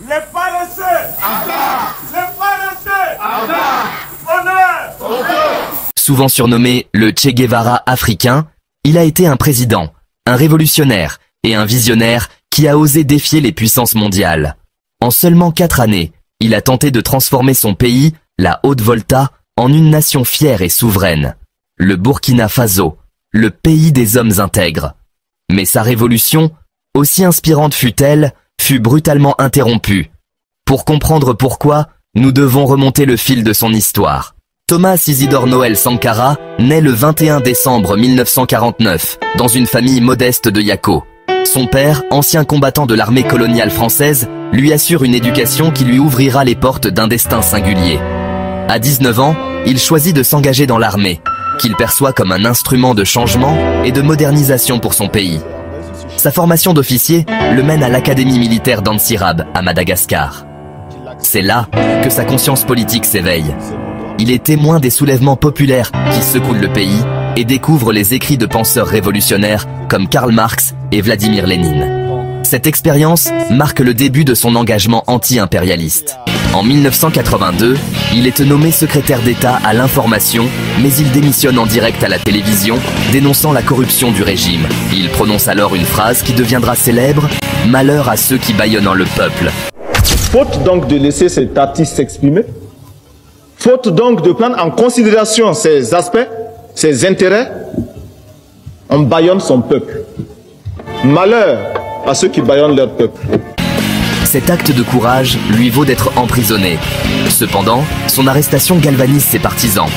Les paresseux. Les paresseux. Honneur. Souvent surnommé le Che Guevara africain, il a été un président, un révolutionnaire et un visionnaire qui a osé défier les puissances mondiales. En seulement 4 années, il a tenté de transformer son pays, la Haute-Volta, en une nation fière et souveraine. Le Burkina Faso, le pays des hommes intègres. Mais sa révolution, aussi inspirante fut-elle, fut brutalement interrompue. Pour comprendre pourquoi, nous devons remonter le fil de son histoire. Thomas Isidore Noël Sankara naît le 21 décembre 1949 dans une famille modeste de Yako. Son père, ancien combattant de l'armée coloniale française, lui assure une éducation qui lui ouvrira les portes d'un destin singulier. À 19 ans, il choisit de s'engager dans l'armée, qu'il perçoit comme un instrument de changement et de modernisation pour son pays. Sa formation d'officier le mène à l'académie militaire d'Antsirab, à Madagascar. C'est là que sa conscience politique s'éveille. Il est témoin des soulèvements populaires qui secouent le pays et découvre les écrits de penseurs révolutionnaires comme Karl Marx et Vladimir Lénine. Cette expérience marque le début de son engagement anti-impérialiste. En 1982, il est nommé secrétaire d'État à l'information, mais il démissionne en direct à la télévision, dénonçant la corruption du régime. Il prononce alors une phrase qui deviendra célèbre : « Malheur à ceux qui bâillonnent le peuple ». Faute donc de laisser cet artiste s'exprimer, faute donc de prendre en considération ses aspects, ses intérêts, on bâillonne son peuple. Malheur à ceux qui bâillonnent leur peuple. Cet acte de courage lui vaut d'être emprisonné. Cependant, son arrestation galvanise ses partisans.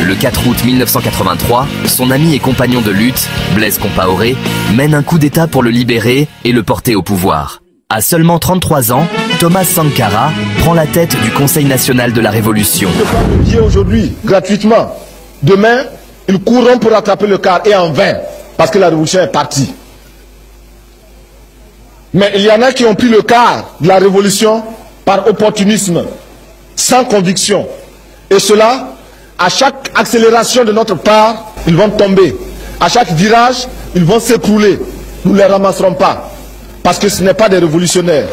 Le 4 août 1983, son ami et compagnon de lutte, Blaise Compaoré, mène un coup d'État pour le libérer et le porter au pouvoir. À seulement 33 ans, Thomas Sankara prend la tête du Conseil national de la Révolution. Qui aujourd'hui, gratuitement, demain, ils courront pour attraper le car et en vain, parce que la révolution est partie. Mais il y en a qui ont pris le car de la révolution par opportunisme, sans conviction. Et cela, à chaque accélération de notre part, ils vont tomber. À chaque virage, ils vont s'écrouler. Nous ne les ramasserons pas. Parce que ce n'est pas des révolutionnaires.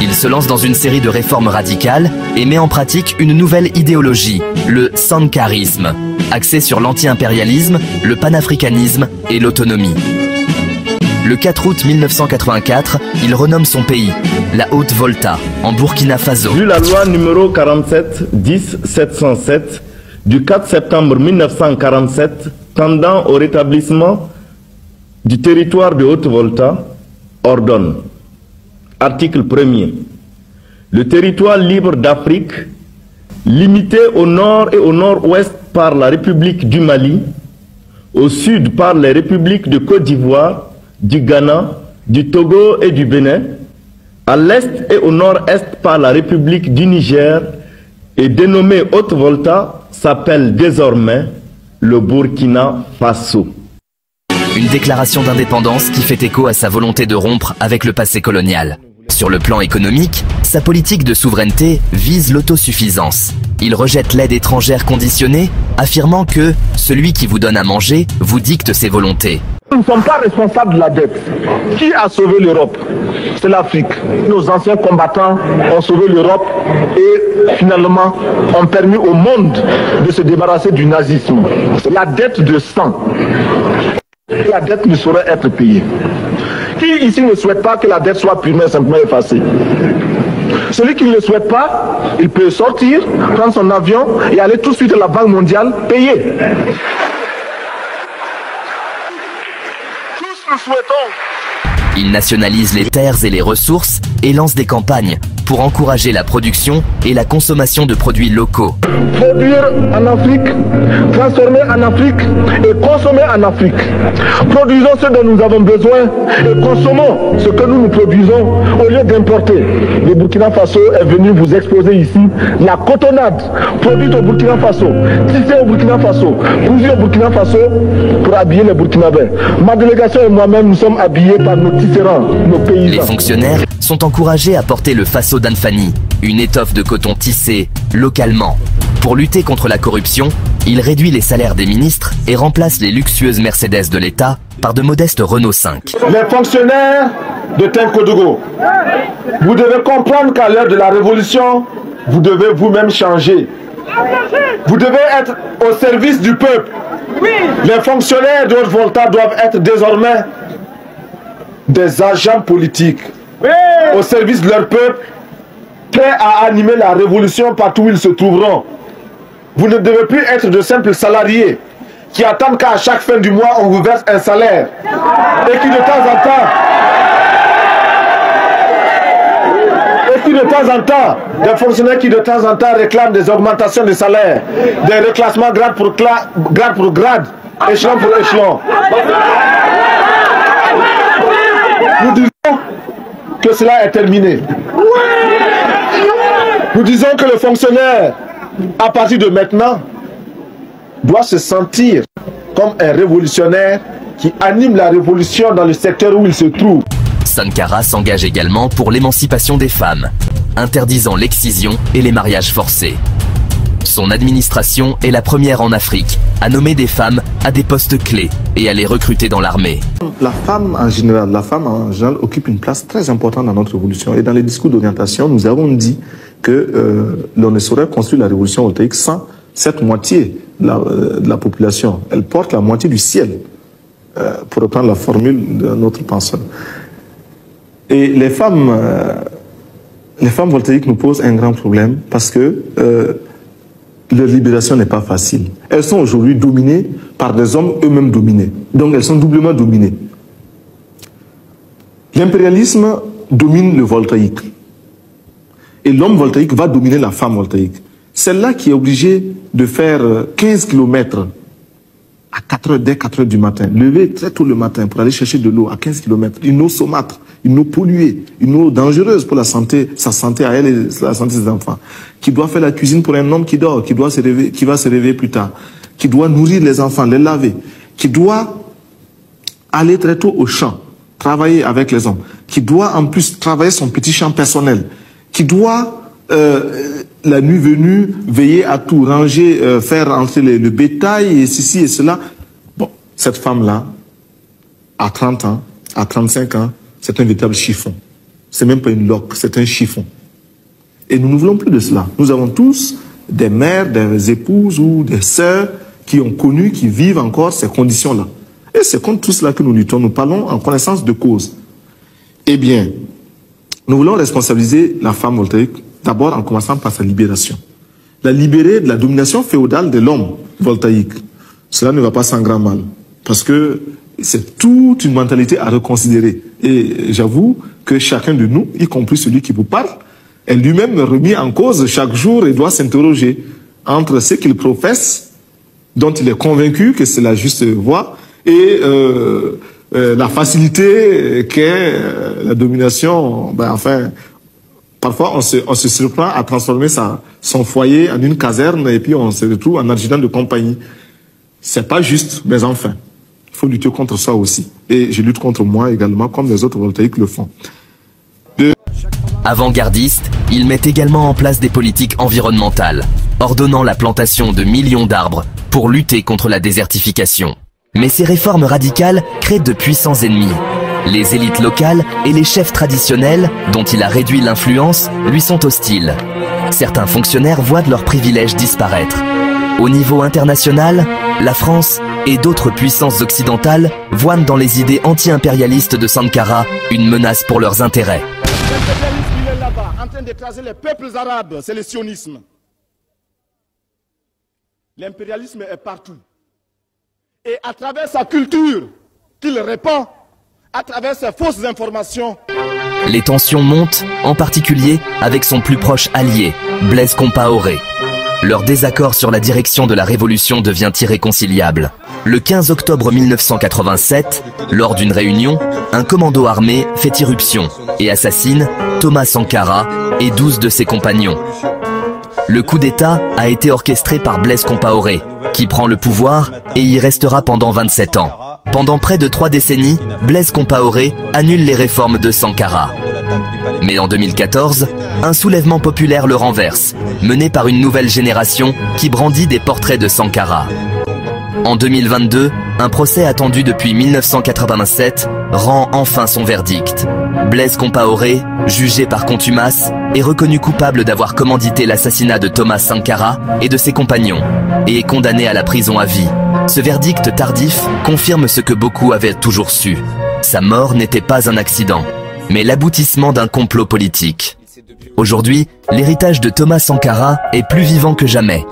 Il se lance dans une série de réformes radicales et met en pratique une nouvelle idéologie, le sankarisme, axé sur l'anti-impérialisme, le panafricanisme et l'autonomie. Le 4 août 1984, il renomme son pays, la Haute-Volta, en Burkina Faso. Vu la loi numéro 47-10-707 du 4 septembre 1947 tendant au rétablissement du territoire de Haute-Volta, ordonne. Article 1er. Le territoire libre d'Afrique, limité au nord et au nord-ouest par la République du Mali, au sud par les républiques de Côte d'Ivoire, du Ghana, du Togo et du Bénin, à l'est et au nord-est par la République du Niger, et dénommé Haute-Volta, s'appelle désormais le Burkina Faso. Une déclaration d'indépendance qui fait écho à sa volonté de rompre avec le passé colonial. Sur le plan économique, sa politique de souveraineté vise l'autosuffisance. Il rejette l'aide étrangère conditionnée, affirmant que celui qui vous donne à manger vous dicte ses volontés. Nous ne sommes pas responsables de la dette. Qui a sauvé l'Europe? C'est l'Afrique. Nos anciens combattants ont sauvé l'Europe et finalement ont permis au monde de se débarrasser du nazisme. C'est la dette de sang. La dette ne saurait être payée. Qui ici ne souhaite pas que la dette soit purement et simplement effacée? Celui qui ne le souhaite pas, il peut sortir, prendre son avion et aller tout de suite à la Banque mondiale payer. Tous nous souhaitons. Il nationalise les terres et les ressources et lance des campagnes pour encourager la production et la consommation de produits locaux. Produire en Afrique, transformer en Afrique et consommer en Afrique. Produisons ce dont nous avons besoin et consommons ce que nous produisons au lieu d'importer. Le Burkina Faso est venu vous exposer ici la cotonnade produite au Burkina Faso, tissée au Burkina Faso, cousue au Burkina Faso pour habiller les Burkinabés. Ma délégation et moi-même, nous sommes habillés par nos tisserands, nos paysans. Les fonctionnaires sont encouragés à porter le faso d'Anfani, une étoffe de coton tissée localement. Pour lutter contre la corruption, il réduit les salaires des ministres et remplace les luxueuses Mercedes de l'État par de modestes Renault 5. Les fonctionnaires de Tenkodogo. Vous devez comprendre qu'à l'heure de la révolution, vous devez vous-même changer. Vous devez être au service du peuple. Les fonctionnaires de Haute-Volta doivent être désormais des agents politiques au service de leur peuple, prêts à animer la révolution partout où ils se trouveront. Vous ne devez plus être de simples salariés qui attendent qu'à chaque fin du mois on vous verse un salaire et qui de temps en temps, des fonctionnaires qui de temps en temps réclament des augmentations de salaire, des reclassements grade pour grade, échelon pour échelon. Nous disons que cela est terminé. Nous disons que le fonctionnaire, à partir de maintenant, doit se sentir comme un révolutionnaire qui anime la révolution dans le secteur où il se trouve. Sankara s'engage également pour l'émancipation des femmes, interdisant l'excision et les mariages forcés. Son administration est la première en Afrique à nommer des femmes à des postes clés et à les recruter dans l'armée. La femme en général occupe une place très importante dans notre révolution. Et dans les discours d'orientation, nous avons dit que l'on ne saurait construire la révolution voltaïque sans cette moitié de la population. Elle porte la moitié du ciel, pour reprendre la formule de notre penseur. Et les femmes voltaïques nous posent un grand problème parce que leur libération n'est pas facile. Elles sont aujourd'hui dominées par des hommes eux-mêmes dominés. Donc elles sont doublement dominées. L'impérialisme domine le voltaïque. Et l'homme voltaïque va dominer la femme voltaïque. Celle-là qui est obligée de faire 15 km à 4 heures, dès 4 heures du matin, lever très tôt le matin pour aller chercher de l'eau à 15 km, une eau saumâtre, une eau polluée, une eau dangereuse pour sa santé à elle et la santé des enfants, qui doit faire la cuisine pour un homme qui dort, qui va se réveiller plus tard, qui doit nourrir les enfants, les laver, qui doit aller très tôt au champ, travailler avec les hommes, qui doit en plus travailler son petit champ personnel, qui doit, la nuit venue, veiller à tout, ranger, faire entrer le bétail et ceci et cela. Bon, cette femme-là, à 30 ans, à 35 ans, c'est un véritable chiffon. C'est même pas une loque, c'est un chiffon. Et nous ne voulons plus de cela. Nous avons tous des mères, des épouses ou des sœurs qui ont connu, qui vivent encore ces conditions-là. Et c'est contre tout cela que nous luttons. Nous parlons en connaissance de cause. Eh bien, nous voulons responsabiliser la femme voltaïque, d'abord en commençant par sa libération. La libérer de la domination féodale de l'homme voltaïque. Cela ne va pas sans grand mal. Parce que c'est toute une mentalité à reconsidérer. Et j'avoue que chacun de nous, y compris celui qui vous parle, est lui-même remis en cause chaque jour et doit s'interroger entre ce qu'il professe, dont il est convaincu que c'est la juste voie, et la facilité qu'est la domination. Ben, enfin, parfois on se surprend à transformer son foyer en une caserne et puis on se retrouve en adjudant de compagnie. C'est pas juste, mais enfin. Il faut lutter contre ça aussi. Et je lutte contre moi également, comme les autres voltaïques le font. Avant-gardiste, il met également en place des politiques environnementales, ordonnant la plantation de millions d'arbres pour lutter contre la désertification. Mais ces réformes radicales créent de puissants ennemis. Les élites locales et les chefs traditionnels, dont il a réduit l'influence, lui sont hostiles. Certains fonctionnaires voient leurs privilèges disparaître. Au niveau international, la France et d'autres puissances occidentales voient dans les idées anti-impérialistes de Sankara une menace pour leurs intérêts. L'impérialisme, il est là-bas, en train d'écraser les peuples arabes, c'est le sionisme. L'impérialisme est partout. Et à travers sa culture qu'il répand, à travers ses fausses informations. Les tensions montent, en particulier avec son plus proche allié, Blaise Compaoré. Leur désaccord sur la direction de la révolution devient irréconciliable. Le 15 octobre 1987, lors d'une réunion, un commando armé fait irruption et assassine Thomas Sankara et 12 de ses compagnons. Le coup d'État a été orchestré par Blaise Compaoré, qui prend le pouvoir et y restera pendant 27 ans. Pendant près de 3 décennies, Blaise Compaoré annule les réformes de Sankara. Mais en 2014, un soulèvement populaire le renverse, mené par une nouvelle génération qui brandit des portraits de Sankara. En 2022, un procès attendu depuis 1987 rend enfin son verdict. Blaise Compaoré, jugé par contumace, est reconnu coupable d'avoir commandité l'assassinat de Thomas Sankara et de ses compagnons, et est condamné à la prison à vie. Ce verdict tardif confirme ce que beaucoup avaient toujours su. Sa mort n'était pas un accident, mais l'aboutissement d'un complot politique. Aujourd'hui, l'héritage de Thomas Sankara est plus vivant que jamais.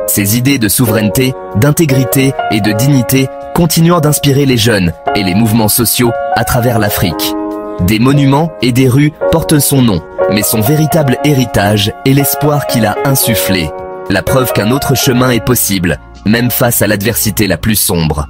Ses idées de souveraineté, d'intégrité et de dignité continuent d'inspirer les jeunes et les mouvements sociaux à travers l'Afrique. Des monuments et des rues portent son nom, mais son véritable héritage est l'espoir qu'il a insufflé. La preuve qu'un autre chemin est possible, même face à l'adversité la plus sombre.